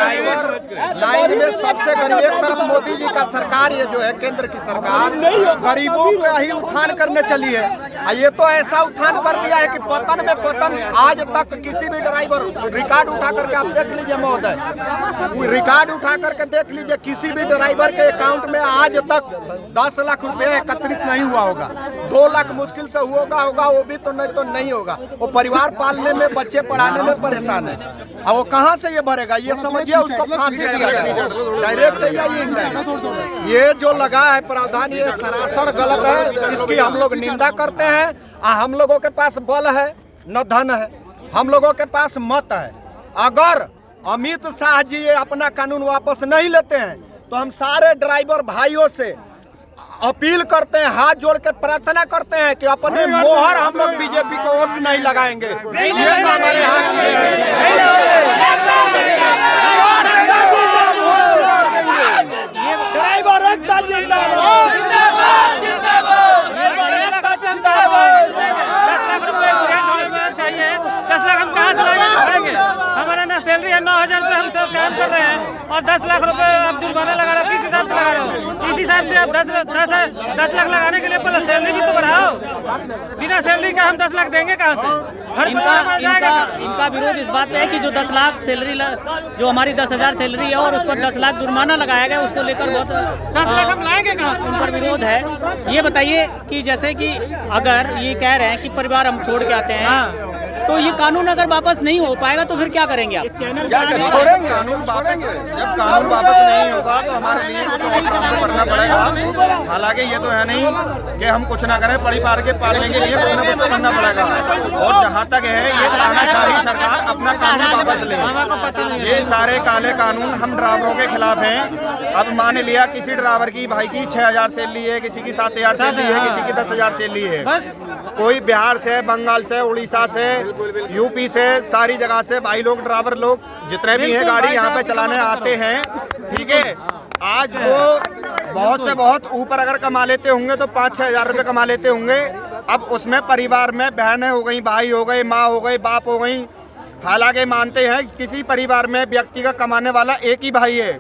Driver line में सबसे गरीब, एक तरफ मोदी जी का सरकार, ये जो है केंद्र की सरकार गरीबों का ही उत्थान करने चली है। ये तो ऐसा उत्थान कर दिया है कि पतन में पतन। आज तक किसी भी ड्राइवर, रिकॉर्ड उठा करके आप देख लीजिए महोदय, रिकॉर्ड उठा करके देख लीजिए, किसी भी ड्राइवर के अकाउंट में आज तक 10 लाख रुपए एकत्रित नहीं हुआ होगा। 2 लाख मुश्किल से होगा, वो भी तो नहीं होगा। वो परिवार पालने में, बच्चे पढ़ाने में परेशान है। अब वो कहाँ से ये भरेगा? ये समझिए उसको फांसी दिया जाए, डायरेक्ट या इनडायरेक्ट। ये जो लगा है प्रावधान, ये सरासर गलत है। इसकी हम लोग निंदा करते हैं। हम लोगों के पास बल है न धन है, हम लोगों के पास मत है। अगर अमित शाह जी ये अपना कानून वापस नहीं लेते हैं तो हम सारे ड्राइवर भाइयों से अपील करते हैं, हाथ जोड़ के प्रार्थना करते हैं कि अपने मोहर हम लोग बीजेपी को वोट नहीं लगाएंगे। ये तो हमारे हाथ में है। ड्राइवर एकता जिंदाबाद, जिंदाबाद, जिंदाबाद, एकता जिंदाबाद। 10 लाख हम कहाँ से लाएंगे? हमारा ना सैलरी है, 9,000 रुपये हम सब काम कर रहे हैं और 10 लाख रुपए आप जुर्माना लगा रहे हो। किस हिसाब से लगा रहे हो? इस हिसाब से आप 10 लाख लगाने के लिए पहले सैलरी भी तो बढ़ाओ। बिना सैलरी का हम 10 लाख देंगे कहाँ से? इनका विरोध इस बात पे है कि जो 10 लाख सैलरी, जो हमारी 10,000 सैलरी है और उस पर 10 लाख जुर्माना लगाया गया, उसको लेकर बहुत 10 लाख हम लाएंगे कहाँ से? उन पर विरोध है। ये बताइए कि जैसे कि अगर ये कह रहे हैं कि परिवार हम छोड़ के आते हैं, तो ये कानून अगर वापस नहीं हो पाएगा तो फिर क्या करेंगे आप? छोड़ेंगे कानून वापस। जब कानून वापस नहीं होगा तो हमारे लिए कुछ और काम तो करना पड़ेगा। हालांकि ये तो है नहीं कि हम कुछ ना करें, पढ़ी पार के पालने के लिए कुछ ना कुछ तो करना पड़ेगा। और जहाँ तक है ये तानाशाही सरकार अपना कानून वापस ले। ये सारे काले कानून हम ड्राइवरों के खिलाफ हैं। अब मान लिया किसी ड्राइवर की भाई की 6,000 सैलरी है, किसी की 7,000 सैलरी है, किसी की 10,000 सैलरी है। कोई बिहार से, बंगाल से, उड़ीसा से, यूपी से, सारी जगह से भाई लोग, ड्राइवर लोग जितने भी हैं गाड़ी यहाँ पे चलाने आते हैं। ठीक है, आज वो बहुत से बहुत ऊपर अगर कमा लेते होंगे तो 5-6 हज़ार रुपये कमा लेते होंगे। अब उसमें परिवार में बहनें हो गई, भाई हो गए, माँ हो गई, बाप हो गई। हालांकि मानते हैं किसी परिवार में व्यक्ति का कमाने वाला एक ही भाई है।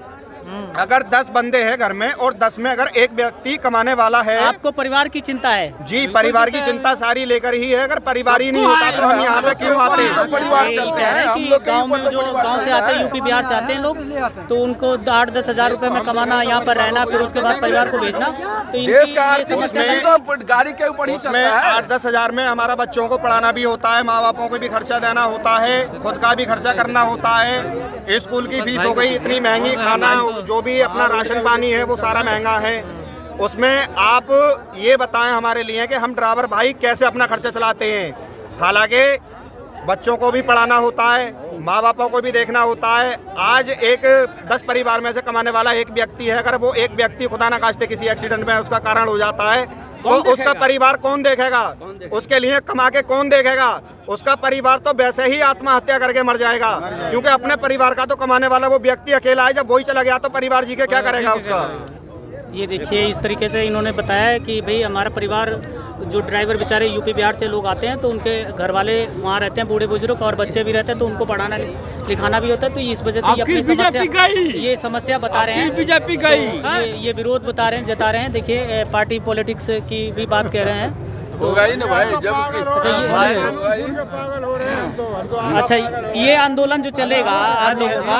अगर 10 बंदे हैं घर में और 10 में अगर एक व्यक्ति कमाने वाला है। आपको परिवार की चिंता है? जी, परिवार की चिंता सारी लेकर ही है। अगर परिवार ही नहीं होता तो हम यहाँ पे क्यों आते हैं? परिवार चलते हैं कि गांव में जो गांव से आते हैं, यूपी बिहार से आते हैं लोग, तो उनको 8-10 हज़ार रुपए में कमाना, यहाँ पर रहना, फिर उसके बाद परिवार को भेजना, तो देश का गाड़ी के ऊपर ही चलता है। 8-10 हज़ार में हमारा बच्चों को पढ़ाना भी होता है, माँ बापों को भी खर्चा देना होता है, खुद का भी खर्चा करना होता है। स्कूल की फीस हो गई इतनी महंगी, खाना जो भी अपना राशन पानी है वो सारा महंगा है। उसमें आप ये बताएं हमारे लिए कि हम ड्राइवर भाई कैसे अपना खर्चा चलाते हैं। हालांकि बच्चों को भी पढ़ाना होता है, माँ बापों को भी देखना होता है। आज एक 10 परिवार में से कमाने वाला एक व्यक्ति है, अगर वो एक व्यक्ति खुदा न खास्ते किसी एक्सीडेंट में उसका कारण हो जाता है तो उसका परिवार कौन देखेगा? उसके लिए कमा के कौन देखेगा? उसका परिवार तो वैसे ही आत्महत्या करके मर जाएगा, क्योंकि अपने परिवार का तो कमाने वाला वो व्यक्ति अकेला है। जब वही चला गया तो परिवार जी के क्या करेगा उसका? ये देखिए, इस तरीके से इन्होंने बताया कि भाई हमारा परिवार, जो ड्राइवर बेचारे यूपी बिहार से लोग आते हैं तो उनके घर वाले वहाँ रहते हैं, बूढ़े बुजुर्ग और बच्चे भी रहते हैं, तो उनको पढ़ाना लिखाना भी होता है। तो इस वजह से ये समस्या बता रहे हैं, बीजेपी गई, ये विरोध जता रहे हैं। देखिए, पार्टी पॉलिटिक्स की भी बात कह रहे हैं। होगा ही ना भाई, जब अच्छा, ये आंदोलन जो चलेगा आप लोगों का,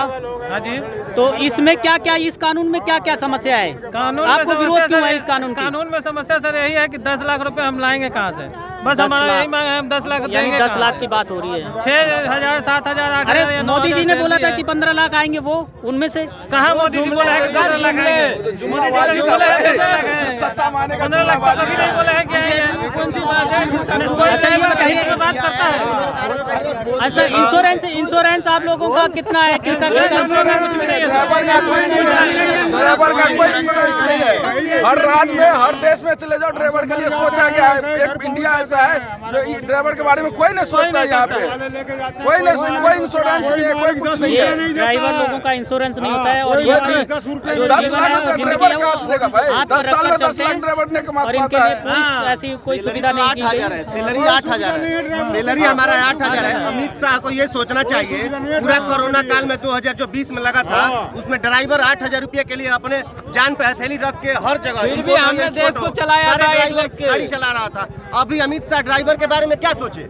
हाँ जी, तो इसमें क्या क्या, इस कानून में क्या क्या समस्या है? आपको विरोध क्यों है इस कानून की? कानून में समस्या सर यही है कि 10 लाख रुपए हम लाएंगे कहाँ से? बस हमारा यही मांग है, हम 10 लाख देंगे। 10 लाख की बात हो रही है। 6,000, 7,000, 8,000। अरे मोदी जी ने बोला था कि 15 लाख आएंगे, वो उनमें से कहाँ मोदी जी बोला है कि 15 लाख आएंगे? 15 लाख तो कभी नहीं बोला है कि आएंगे। कौन सी बात है? अच्छा, ये बताइए, बात करता है। अच्छा, इंश्योरेंस आप लोगों का कितना है? किसका ड्राइवर का कोई हर राज्य में, हर देश में चले जाओ, ड्राइवर के लिए सोचा गया है। एक इंडिया ऐसा सोचता है, जो ड्राइवर के बारे में कोई नहीं सोचता है यहाँ पे, कोई इंश्योरेंस नहीं है, कोई कुछ नहीं है। ड्राइवर लोगों का इंश्योरेंस नहीं होता है और ये अपनी जो 10 जीवन लाख है वो रुपए जिंदगी ड्राइवर है कहाँ से देगा वो भाई? हाथ 10 पर साल में रखकर 10 चलते लाख हैं ड्राइवर ने कमा और इनके पाता लिए है। कोई ऐसी कोई सुविधा नहीं की 8,000 है, सैलरी 8,000 है, सैलरी हमारा 8,000 है। अमित शाह को ये सोचना चाहिए, पूरा कोरोना काल में 2020 में लगा था, उसमें ड्राइवर 8,000 रुपये के लिए अपने जान पे हथेली रख के हर जगह फिर भी हमने देश को चलाया था, एक लग के गाड़ी चला रहा था। अभी अमित शाह ड्राइवर के बारे में क्या सोचे?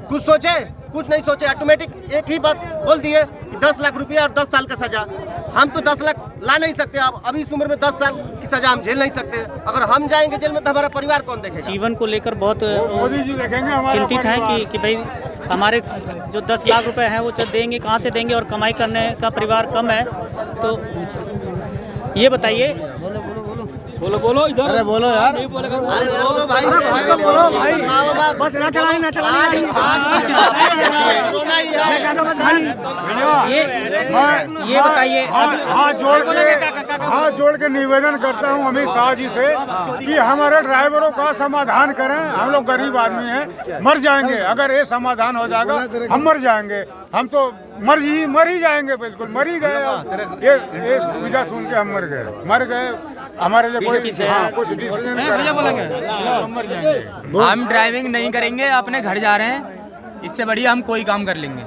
कुछ सोचे? कुछ नहीं सोचे। ऑटोमेटिक एक ही बात बोल दिए कि 10 लाख रुपया और 10 साल का सजा। हम तो 10 लाख ला नहीं सकते, अब अभी इस उम्र में 10 साल की सजा हम झेल नहीं सकते। अगर हम जाएंगे जेल में तो हमारा परिवार कौन देखेगा? जीवन को लेकर बहुत चिंतित है कि भाई हमारे जो 10 लाख रुपए हैं वो देंगे कहाँ से देंगे, और कमाई करने का परिवार कम है। तो ये बताइए। बोलो इधर। अरे बोलो यार। अरे बोलो भाई, बोलो भाई, बस ना चलाएं ना चलाएं। ये बताइए। हाथ जोड़ के निवेदन करता हूँ अमित शाह जी से कि हमारे ड्राइवरों का समाधान करें। हम लोग गरीब आदमी हैं, मर जाएंगे। अगर ये समाधान हो जाएगा हम मर जाएंगे, हम तो मर ही जाएंगे, बिल्कुल मर ही गए। अब ये सुविधा सुन के हम मर गए। हमारे लिए कोई कुछ डिसीजन मर जाएंगे। हम ड्राइविंग नहीं करेंगे, अपने घर जा रहे हैं, इससे बढ़िया हम कोई काम कर लेंगे।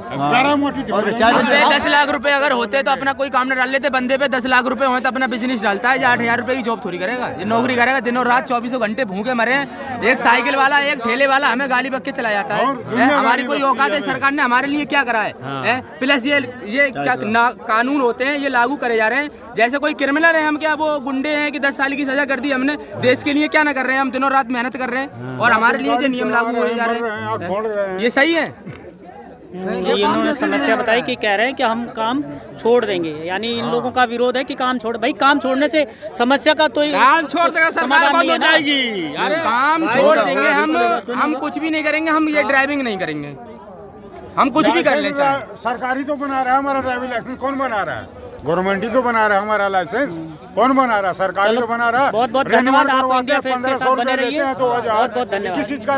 10 लाख रुपए अगर होते तो अपना कोई काम न डाल लेते। बंदे पे 10 लाख रुपए हो तो अपना बिजनेस डालता है, या 8,000 रुपए की जॉब थोड़ी करेगा, ये नौकरी करेगा। दिनों रात 24 घंटे भूखे मरे। एक साइकिल वाला, एक ठेले वाला हमें गाली बक के चला जाता है। हमारी कोई औकात है? सरकार ने हमारे लिए क्या करा है? प्लस ये क्या कानून होते हैं ये लागू करे जा रहे हैं जैसे कोई क्रिमिनल है। हम क्या वो गुंडे हैं कि 10 साल की सजा कर दी हमने? देश के लिए क्या ना कर रहे हैं? हम दिनों रात मेहनत कर रहे हैं और हमारे लिए जो नियम लागू होने जा रहे हैं ये सही है? ये इन्होंने समस्या बताई कि कह रहे हैं कि हम काम छोड़ देंगे, यानी इन लोगों का विरोध है कि काम छोड़। भाई काम छोड़ने से समस्या का तो काम छोड़ देगा समाधान नहीं है ना। काम छोड़ देंगे हम कुछ भी नहीं करेंगे। हम ये ड्राइविंग नहीं करेंगे, हम कुछ भी कर ले चाहे। सरकारी तो बना रहा है हमारा ड्राइविंग लाइसेंस, कौन बना रहा है? गवर्नमेंट ही तो बना रहा है हमारा लाइसेंस, कौन बना रहा है? सरकारी तो बना रहा है। बहुत बहुत धन्यवाद। आप इंडिया फेस के साथ 1500 बने रुपए रहिए। लेते हैं तो बहुत बहुत धन्यवाद। किस चीज का